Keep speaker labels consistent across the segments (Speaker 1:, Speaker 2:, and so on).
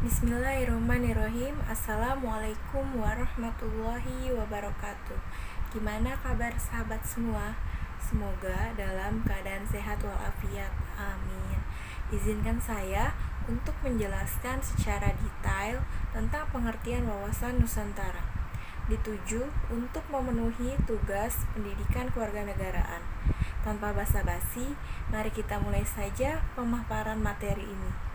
Speaker 1: Bismillahirrahmanirrahim. Assalamualaikum warahmatullahi wabarakatuh. Gimana kabar sahabat semua? Semoga dalam keadaan sehat walafiat. Amin. Izinkan saya untuk menjelaskan secara detail tentang pengertian wawasan Nusantara. Dituju untuk memenuhi tugas pendidikan kewarganegaraan. Tanpa basa-basi, mari kita mulai saja pemaparan materi ini.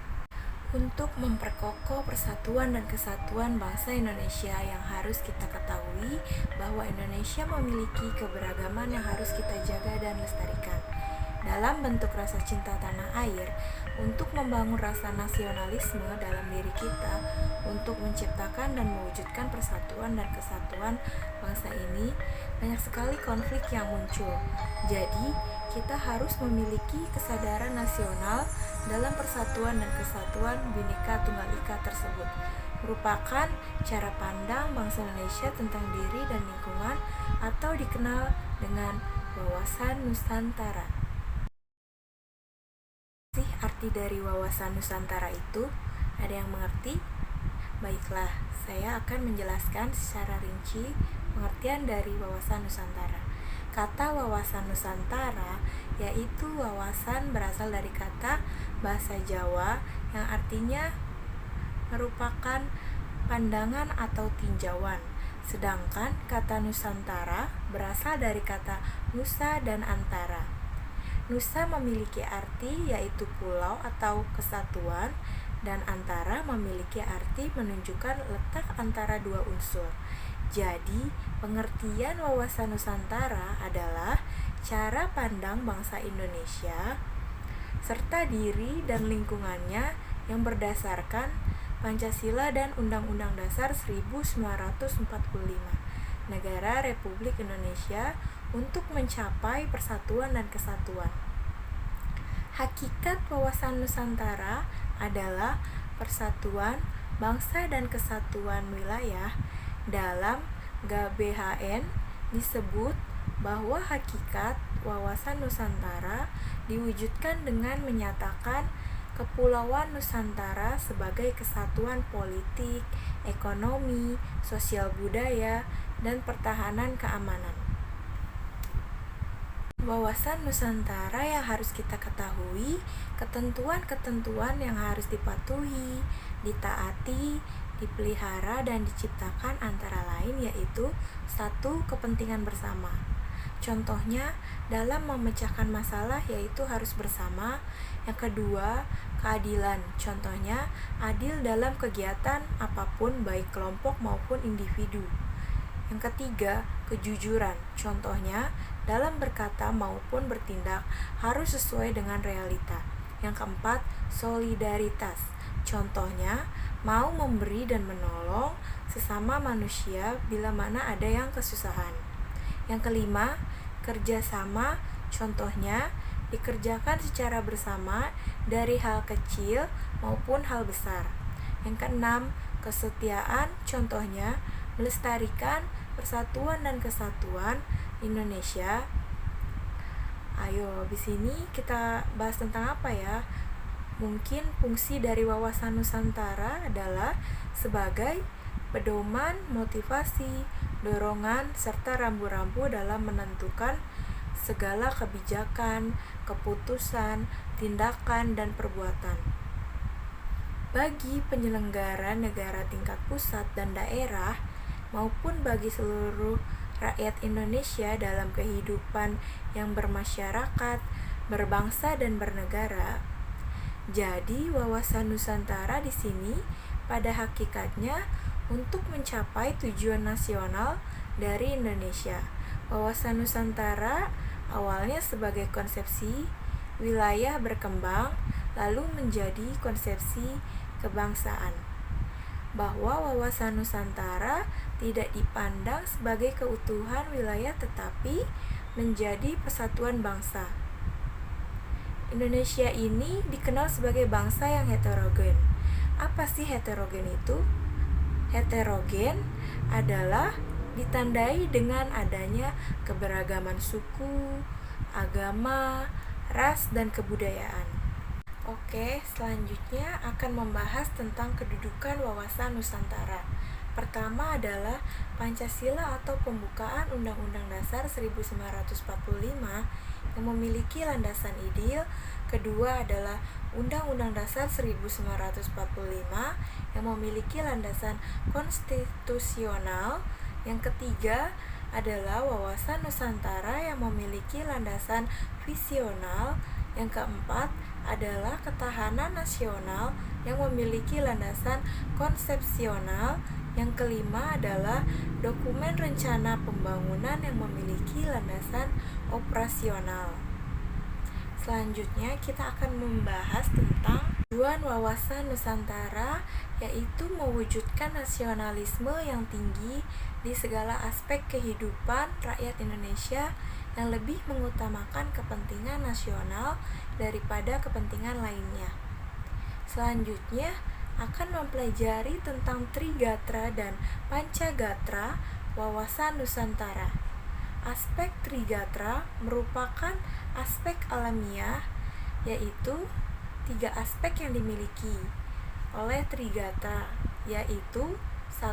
Speaker 1: Untuk memperkokoh persatuan dan kesatuan bangsa Indonesia yang harus kita ketahui bahwa Indonesia memiliki keberagaman yang harus kita jaga dan lestarikan. Dalam bentuk rasa cinta tanah air, untuk membangun rasa nasionalisme dalam diri kita, untuk menciptakan dan mewujudkan persatuan dan kesatuan bangsa ini, banyak sekali konflik yang muncul. Jadi, kita harus memiliki kesadaran nasional dalam persatuan dan kesatuan Bhinneka Tunggal Ika tersebut, merupakan cara pandang bangsa Indonesia tentang diri dan lingkungan atau dikenal dengan wawasan Nusantara. Arti dari wawasan Nusantara itu, ada yang mengerti? Baiklah, saya akan menjelaskan secara rinci pengertian dari wawasan Nusantara. Kata wawasan Nusantara yaitu wawasan berasal dari kata bahasa Jawa yang artinya merupakan pandangan atau tinjauan. Sedangkan kata Nusantara berasal dari kata Nusa dan Antara. Nusa memiliki arti yaitu pulau atau kesatuan, dan antara memiliki arti menunjukkan letak antara dua unsur. Jadi, pengertian wawasan Nusantara adalah cara pandang bangsa Indonesia serta diri dan lingkungannya yang berdasarkan Pancasila dan Undang-Undang Dasar 1945 Negara Republik Indonesia untuk mencapai persatuan dan kesatuan. Hakikat wawasan Nusantara adalah persatuan bangsa dan kesatuan wilayah. Dalam GBHN disebut bahwa hakikat wawasan Nusantara diwujudkan dengan menyatakan Kepulauan Nusantara sebagai kesatuan politik, ekonomi, sosial budaya, dan pertahanan keamanan. Wawasan Nusantara yang harus kita ketahui, ketentuan-ketentuan yang harus dipatuhi, ditaati, dipelihara, dan diciptakan antara lain yaitu 1. Kepentingan bersama. Contohnya, dalam memecahkan masalah yaitu harus bersama. Yang kedua, keadilan. Contohnya, adil dalam kegiatan apapun baik kelompok maupun individu. Yang ketiga, kejujuran. Contohnya, dalam berkata maupun bertindak harus sesuai dengan realita. Yang keempat, solidaritas. Contohnya, mau memberi dan menolong sesama manusia bila mana ada yang kesusahan. Yang kelima, kerjasama. Contohnya, dikerjakan secara bersama dari hal kecil maupun hal besar. Yang keenam, kesetiaan. Contohnya, melestarikan persatuan dan kesatuan Indonesia. Ayo, di sini kita bahas tentang apa ya? Mungkin fungsi dari wawasan Nusantara adalah sebagai pedoman, motivasi, dorongan, serta rambu-rambu dalam menentukan segala kebijakan, keputusan, tindakan, dan perbuatan. Bagi penyelenggara negara tingkat pusat dan daerah, maupun bagi seluruh rakyat Indonesia dalam kehidupan yang bermasyarakat, berbangsa, dan bernegara. Jadi, wawasan Nusantara di sini pada hakikatnya untuk mencapai tujuan nasional dari Indonesia. Wawasan Nusantara awalnya sebagai konsepsi wilayah berkembang, lalu menjadi konsepsi kebangsaan. Bahwa wawasan Nusantara tidak dipandang sebagai keutuhan wilayah tetapi menjadi persatuan bangsa. Indonesia ini dikenal sebagai bangsa yang heterogen. Apa sih heterogen itu? Heterogen adalah ditandai dengan adanya keberagaman suku, agama, ras, dan kebudayaan. Oke, selanjutnya akan membahas tentang kedudukan wawasan Nusantara. Pertama adalah Pancasila atau pembukaan Undang-Undang Dasar 1945 yang memiliki landasan ideal. Kedua adalah Undang-Undang Dasar 1945 yang memiliki landasan konstitusional. Yang ketiga adalah wawasan Nusantara yang memiliki landasan visional. Yang keempat adalah ketahanan nasional yang memiliki landasan konsepsional. Yang kelima adalah dokumen rencana pembangunan yang memiliki landasan operasional. Selanjutnya kita akan membahas tentang tujuan wawasan Nusantara, yaitu mewujudkan nasionalisme yang tinggi di segala aspek kehidupan rakyat Indonesia yang lebih mengutamakan kepentingan nasional daripada kepentingan lainnya. Selanjutnya akan mempelajari tentang Trigatra dan Pancagatra wawasan Nusantara. Aspek Trigatra merupakan aspek alamiah, yaitu 3 aspek yang dimiliki oleh Trigatra, yaitu 1.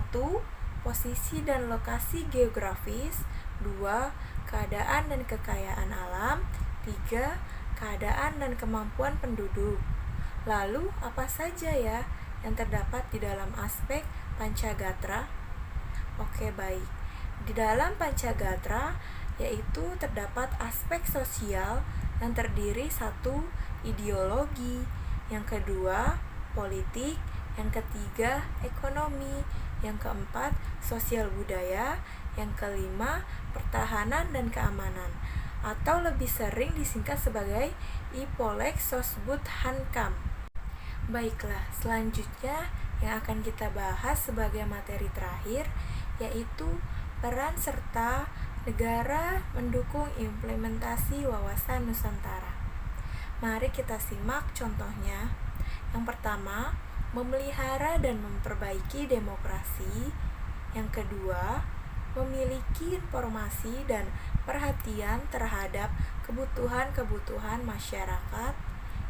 Speaker 1: Posisi dan lokasi geografis, 2. Keadaan dan kekayaan alam, 3. Keadaan dan kemampuan penduduk. Lalu, apa saja ya yang terdapat di dalam aspek Pancagatra? Oke, baik. Di dalam Pancagatra yaitu terdapat aspek sosial yang terdiri 1. Ideologi, yang kedua politik, yang ketiga ekonomi, yang keempat sosial budaya, yang kelima pertahanan dan keamanan, atau lebih sering disingkat sebagai IPOLEK Sosbud Hankam. Baiklah, selanjutnya yang akan kita bahas sebagai materi terakhir yaitu peran serta negara mendukung implementasi wawasan Nusantara. Mari kita simak contohnya. Yang pertama, memelihara dan memperbaiki demokrasi. Yang kedua, memiliki informasi dan perhatian terhadap kebutuhan-kebutuhan masyarakat.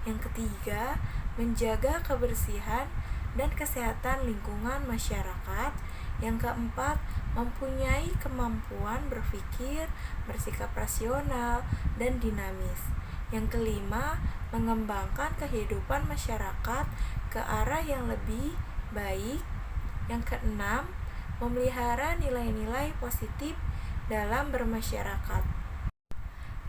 Speaker 1: Yang ketiga, menjaga kebersihan dan kesehatan lingkungan masyarakat. Yang keempat, mempunyai kemampuan berpikir, bersikap rasional, dan dinamis. Yang kelima, mengembangkan kehidupan masyarakat ke arah yang lebih baik. Yang keenam, memelihara nilai-nilai positif dalam bermasyarakat.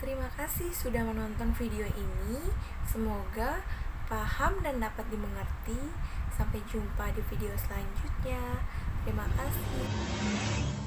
Speaker 1: Terima kasih sudah menonton video ini. Semoga paham dan dapat dimengerti. Sampai jumpa di video selanjutnya. Terima kasih.